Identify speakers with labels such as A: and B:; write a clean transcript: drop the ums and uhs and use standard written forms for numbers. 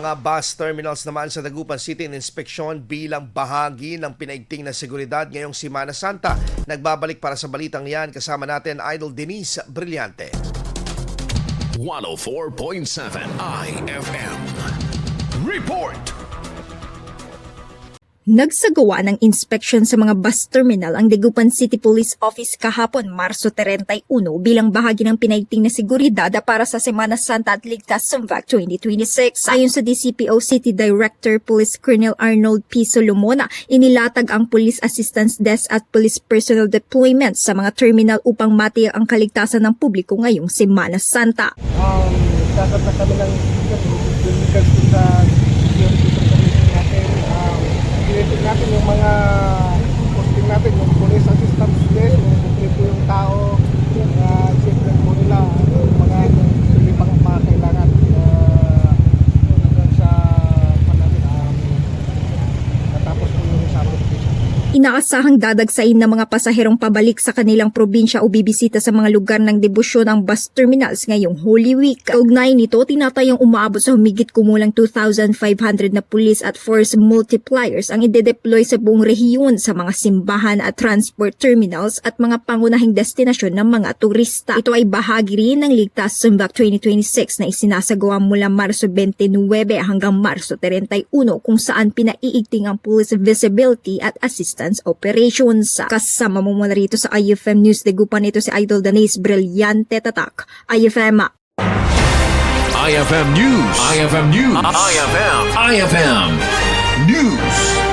A: Mga bus terminals naman sa Dagupan City inspeksyon bilang bahagi ng pinaigting na seguridad ngayong Semana Santa. Nagbabalik para sa balitang yan kasama natin Idol Denise Brillante.
B: 104.7 IFM Report.
C: Nagsagawa ng inspeksyon sa mga bus terminal ang Dagupan City Police Office kahapon Marso 31 bilang bahagi ng pinaigting na seguridad para sa Semana Santa at Ligtas Sumvac 2026. Ayon sa DCPO City Director Police Colonel Arnold P. Solomona, inilatag ang Police Assistance Desk at Police Personnel Deployment sa mga terminal upang matiyak ang kaligtasan ng publiko ngayong Semana Santa.
D: Sasabta kami ng regards sa security natin. Pilitin natin yung mga posting natin, yung police assistance desk, yung kumpleto yung tao, yung check po nila, yung mga hindi pang kailangan hanggang sa natapos po yung summer vacation.
C: Inaasahang dadagsain ng mga pasaherong pabalik sa kanilang probinsya o bibisita sa mga lugar ng debosyon ng bus terminals ngayong Holy Week. Kaugnay nito, tinatayang umaabot sa humigit kumulang 2,500 na pulis at force multipliers ang ide-deploy sa buong rehiyon sa mga simbahan at transport terminals at mga pangunahing destinasyon ng mga turista. Ito ay bahagi rin ng Ligtas Sumvac 2026 na isinasagawa mula Marso 29 hanggang Marso 31 kung saan pinaiigting ang police visibility at assistance operations. Kasama mo muna rito sa IFM News Dagupan, ito si Idol Denise Brillante Tatak. IFM
B: IFM News. IFM News. IFM News.